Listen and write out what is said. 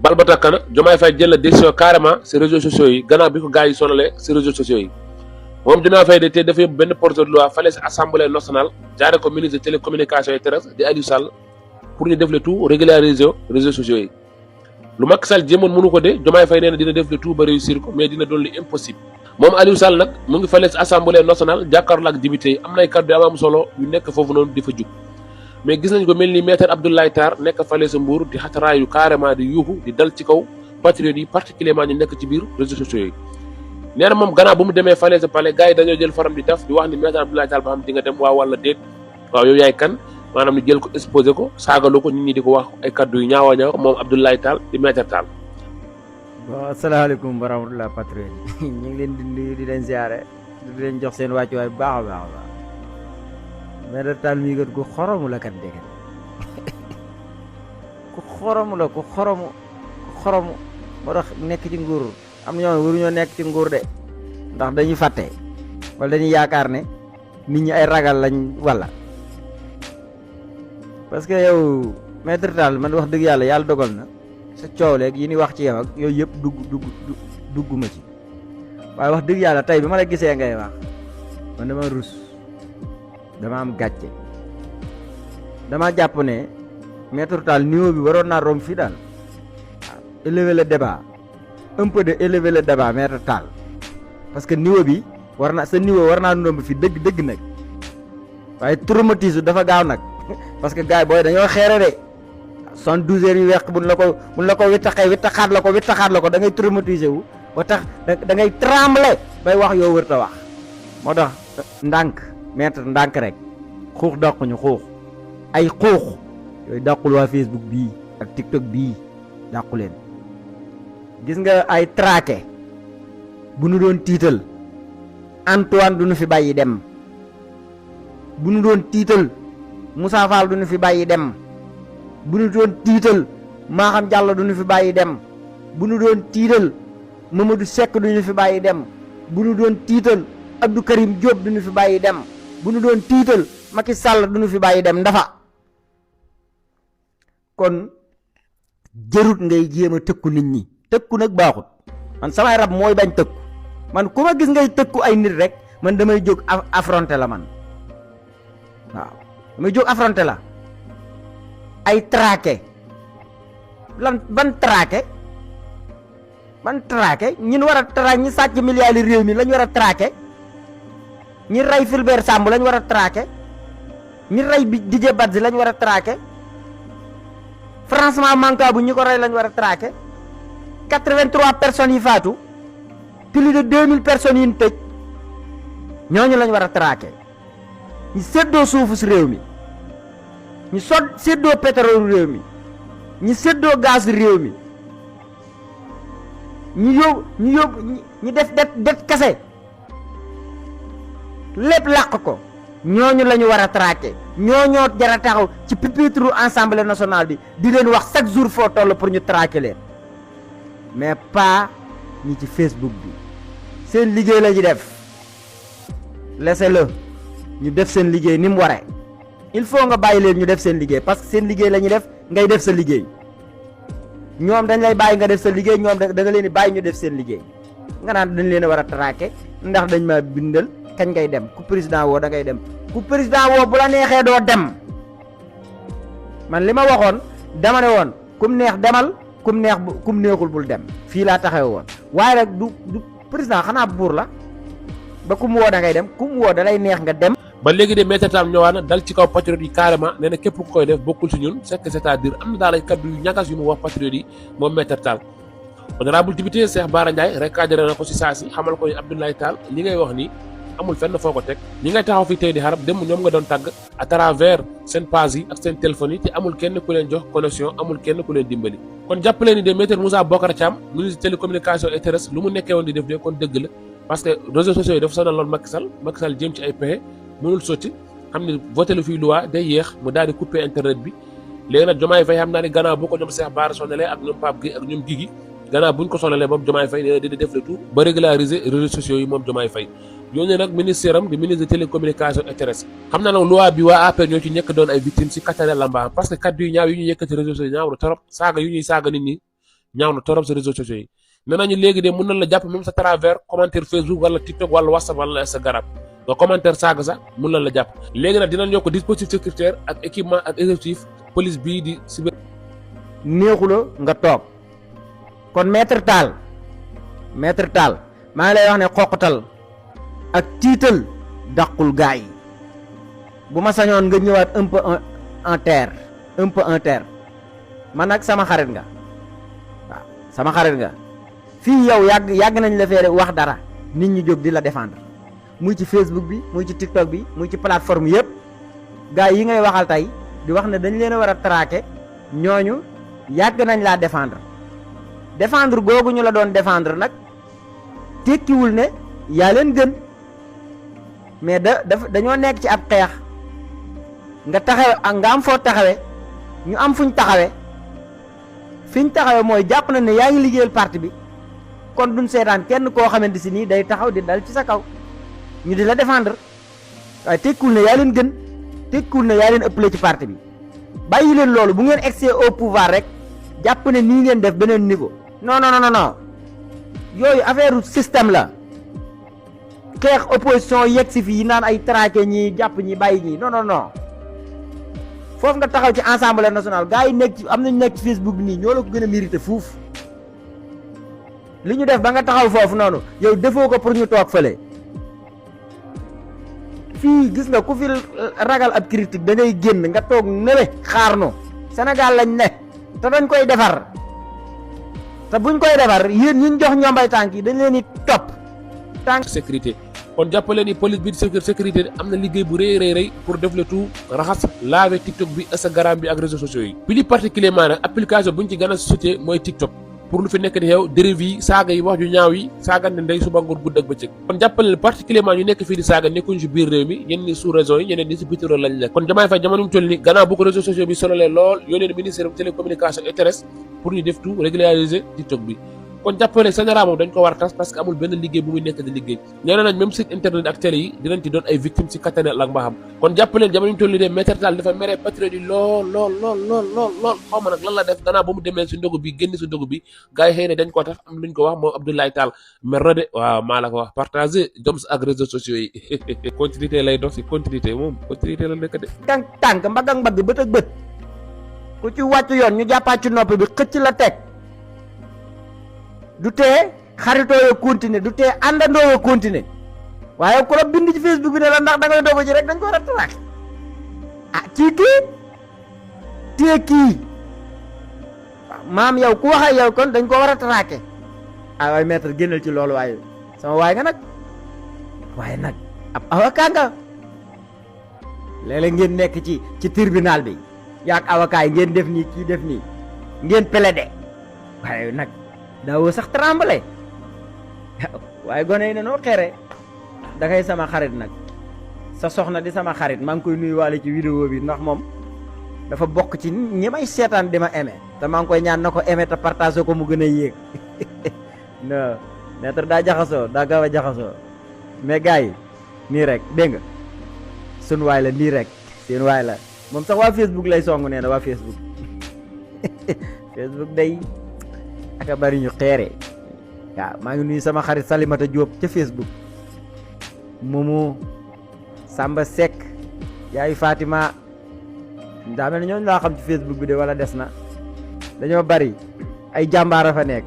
bal ba takk na Diomaye Faye jël la décision carrément si réseaux sociaux yi gannaaw bi ko gars yi sonalee si réseaux sociaux yi moom Diomaye Faye de tey dafay benn projet de loi fale si assemblée nationale jaare ko ministre de télécommunication et terrestres di Aliou Sall pour ñu def le tout régulariser réseaux sociaux yi lu Macky Sall jéemoon mënu ko de Diomaye Faye nee na dina def le tout ba réussir ko mais dina doon lu impossible moom Aliou Sall nag mu ngi fale si assemblée nationale jàkkaarloo ak député yi am nay kàddu yu am solo yu nekk foofu noonu di fa jug mais gis nañ ko mel ni maître Abdoulaye Tar nekk fale sa Mbour di xataraayu carrément di yuuxu di dal ci kaw patriotes yi particulièrement ñu nekk ci biir réseaux sociaux yi nee na moom gannaaw bu mu demee fale sa palais gars yi dañoo jël faram di taf di wax ni maître Abdoulaye Tar ba xam di nga dem waaw wala déet waaw yow yaay kan maanaam ni jël ko exposé ko saagalu ko nit ñi di ko wax ay kaddu yu ñaawa ñaaw moom Abdoulaye Tall di maître Tall. waaw asalaamaaleykum wa rahmatulah patriote ñu ngi leen di nuyu di leen ziare di leen jox seen wàccuwaay bu baax a baax a baax maître Tall mii kat ku xoromu la kat dégg ku xoromu la ku xoromu moo tax nekk ci nguur am na ñoo waruñoo nekk ci nguur de ndax dañuy fàtte wala dañuy yaakaar ne nit ñi ay ragal lañ wala parce que yow maître Tall man wax dëgg yàlla dogal na sa coow leeg yi ni wax ci yow ak yooyu yëpp dugg ma ci waaye wax dëgg yàlla tey bi ma la gisee ngay wax man dama rus dama am gàcce dama jàpp ne maître Tall niveau bi waroon naa romb fii daal élever le débat un peu de élever le débat maître Tall parce que niveau bi sa niveau war naa romb fi dëgg nag waaye traumatisme dafa gaaw nag parce que gars yi booy dañoo xeere de 72 heures yu weq buñ la ko wittaxaat la ko da ngay traumatisé wu ba tax da ngay trembler bay wax yoo wër ta wax moo tax ndànk maître ndànk rek xuux dàquñu xuux ay xuux yooyu dàqul waa Facebook bii ak TikTok bii dàqu leen gis nga ay traqué bu nu doon tiital Antoine du nu fi bàyyi dem bu nu doon tiital Moussa Fall du nu fi bàyyi dem bu nu doon tiital Maham Diallo du nu fi bàyyi dem bu nu doon tiital Mamadou Seck du nu fi bàyyi dem bu nu doon tiital Abdou Karim Diop du nu fi bàyyi dem bu nu doon tiital Macky Sall du nu fi bàyyi dem ndafa kon jërut ngay jéem a tëkku nit ñi tëkku nag baaxut man samay rab mooy bañ tëkku man ku ma gis ngay tëkku ay nit rek man damay jóg affronter la man waaw damay jóg affronter la ay traqué lan ban traqué ñin war a traqué ñi sàcc milliards yi réew mi lañ war a traqué ñi rey Fulbert Sambou lañ war a traqué ñi rey bi Didier Badji lañ war a traqué François Mancabou ñi ko rey lañ war a traqué 83 personnes yi faatu plus de 2000 personnes yi ñu tëj ñooñu lañ war a traqué ñu séddoo suufu si réew mi ñu séddoo pétrole réew mi ñu séddoo gaz réew mi ñu def det kese lépp làq ko ñooñu la ñu war a traqué ñooñoo jar a taxaw ci pupitre Assemblée nationale bi di leen wax chaque jour foo toll pour ñu traqué leen mais pas ñi ci Facebook bi seen liggéey la ñu def laissez-le ñu def seen liggéey ni mu waree il faut nga bàyyi leen ñu def seen liggéey parce que seen liggéey la ñuy def ngay def sa liggéey ñoom dañ lay bàyyi nga def sa liggéey ñoom da nga leen di bàyyi ñu def seen liggéey nga naan dañ leen a war a traqué ndax dañ ma bindal kañ ngay dem ku président woo da ngay dem ku président woo bu la neexee doo dem man li ma waxoon dama ne woon kum neex demal kum neexul bul dem fii laa taxaw woon waaye rek du président xanaa buur la ba kum woo da ngay dem kum woo da lay neex nga dem. ba léegi de maître Tall ñëwaat na dal ci kaw patriote yi carrément nee na képp ku koy def bokkul si ñun c'est-à-dire am na daal ay kaddu yu ñagas yu mu wax patriote yi moom maître Tall. honorable député Cheikh Bara Ndiaye recadré na ko si saa si xamal ko ni Abdoulaye Tall li ngay wax ni amul fenn foo ko teg ñi ngay taxaw fii tey di xarab dem ñoom nga doon tàgg à travers seen page yi ak seen téléphone yi te amul kenn ku leen jox connexion amul kenn ku leen dimbali. kon jàppaleen ni de maître Moussa Bocar Thiam ministre télécommunication et terrestres lu mu nekkee woon di def de kon dëgg la parce que réseaux sociaux yi dafa sonaloon Macky Sall jéem ci ay pexe mënul sotti xam ne voté lu fii loi day yéex mu daal di coupé internet bi léegi nag Diomaye Faye xam naa ne gannaaw bu ko ñoom Cheikh Bara sonalee ak ñoom Pape Gueye ak ñoom Guigui gannaaw buñ ko sonalee moom Diomaye Faye nee na dina def le tout ba régulariser réseaux sociaux yi moom Diomaye Faye yooyu nag ministère am di ministre de télécommunication et terrestres xam naa nag loi bi waa APR ñoo ci ñekk doon ay victimes si kattanel lamba parce que kaddu yu ñaaw yu ñuy yëkkati réseaux sociaux ñaaw trop saaga yu ñuy saaga nit ñi ñaaw na torop sa réseaux sociaux yi nee nañu léegi de mën nañ la jàpp même sa travers commentaire Facebook wala TikTok wala WhatsApp wala Instagram nga commentaire saaga sax mën nañ la jàpp léegi nag dinañ yokk dispositif sécuritaire ak équipement ak effectif police bii di cyber. neexula nga toog kon maître Tall maa ngi lay wax ne xoqatal ak tiital dàqul gaa yi bu ma sañoon nga ñëwaat un peu en terre man nag sama xarit nga waaw sama xarit nga fii yow yàgg nañ la fee wax dara nit ñi jóg di la défendre muy ci Facebook bi muy ci TikTok bi muy ci plateforme yëpp gaa yi ngay waxal tey di wax ne dañ leen a war a traquer ñooñu yàgg nañ laa défendre googu ñu la doon défendre nag tekkiwul ne yaa leen gën mais dañoo nekk ci ab xeex nga taxawe ak nga am foo taxawe ñu am fuñ taxawe mooy jàpp na ne yaa ngi liggéeyal parti bi kon duñ seetaan kenn koo xamante si nii day taxaw di dal ci sa kaw ñu di la défendre waaye tekkiwul ne yaa leen gën tekkiwul ne yaa leen ëppale ci parti bi bàyyi leen loolu bu ngeen excès au pouvoir rek jàpp ne nii ngeen def beneen niveau non yooyu affaire système la xeex opposition yegg si fii naan ay traqué ñi jàpp ñi bàyyi ñi non foofu nga taxaw ci assemblée nationale gars yi nekk ci am nañu nekk ci Facebook bi nii ñoo la ko gën a mérité fuuf li ñu def ba nga taxaw foofu noonu yow defoo ko pour ñu toog fële fii gis nga ku fi ragal ab critique da ngay génn nga toog nele xaar no Sénégal lañ ne te dañ koy defar te buñ koy defar yéen ñi ñu jox ñombay tànk yi dañ leen di topp tànk sécurité kon jàppale ni police bi di sécurité am na liggéey bu rëy pour def le tout raxas laver TikTok bi Instagram bi ak réseaux sociaux yi plus particulièrement nag application buñ ci gën a société mooy TikTok pour lu fi nekk di xew dérive yi saaga yi wax ju ñaaw yi saagante ndey suba ngoon gudd ak bëccëg kon jàppale particulièrement ñu nekk fii di saaga nekkuñ ci biir réew mi ñenn ñi sous région yi ñeneen ñi ci biti réew lañ nekk kon Diomaye Faye jamono mu toll ni gannaaw bu ko réseaux sociaux bi sonalee lool yónnee ministère de télécommunication et terrestre pour ñu def tout régulariser TikTok bi kon jàppale général moom dañ ko war a tas parce que amul benn liggéey bu muy nekk di liggéey ñeneen nañ même site internet ak télé yi dinañ ci doon ay victimes ci kattanel ak mbaaxam kon jàppaleen jamono ñu toll nii de Maître Tall dafa mere patriote yi lool xaw ma nag lan la def gannaaw ba mu demee si ndogu bi génn si ndogu bi gars yi xëy na dañ ko tax am luñ ko wax moom Abdoulaye Tall mer na de waaw maa la ko wax partager joms ak réseaux sociaux yi continuité lay dox si continuité la nekk de tànk mbagg ak mbagg bët ak bët ku ci wàcc yoon ñu jàppaat ci nopp bi xëcc la teg du tee xaritoo yoo continuer du tee àndandoo yoo continuer waaye ku la bind ci Facebook bi ne la ndax da ngay doog ci rek dañ ko war a traqué ci kii maam yow ku wax ak yow kon dañ ko war a traqué waaye maître génnal ci loolu waaye sama waay nga nag waaye nag ab avocat nga léeg-léeg ngeen nekk ci tribunal bi yaag avocat yi ngeen def nii kii def nii ngeen plaider waaye nag daawoo sax tremble waaye gone yi ne noo xere da ngay sama xarit nag sa soxna di sama xarit maa ngi koy nuyuwaale ci vidéo bi ndax moom dafa bokk ci ñi may seetaan di ma aimé te maa ngi koy ñaan na ko aimé te partagé ko mu gën a yéeg non maître daa jaxasoo daa gaaw a jaxasoo mais gars yi nii rek dégg nga sun waay la nii rek seen waay la moom sax waa Facebook lay song nee na waa Facebook Facebook day aka bari ñu xeere waaw maa ngi nuyu sama xarit Salimata Diop ca Facebook Momo Samba Seck yaayu Fatima daa mel ne ñooñu laa xam ci Facebook bi de wala des na dañoo bari ay jàmbaara fa nekk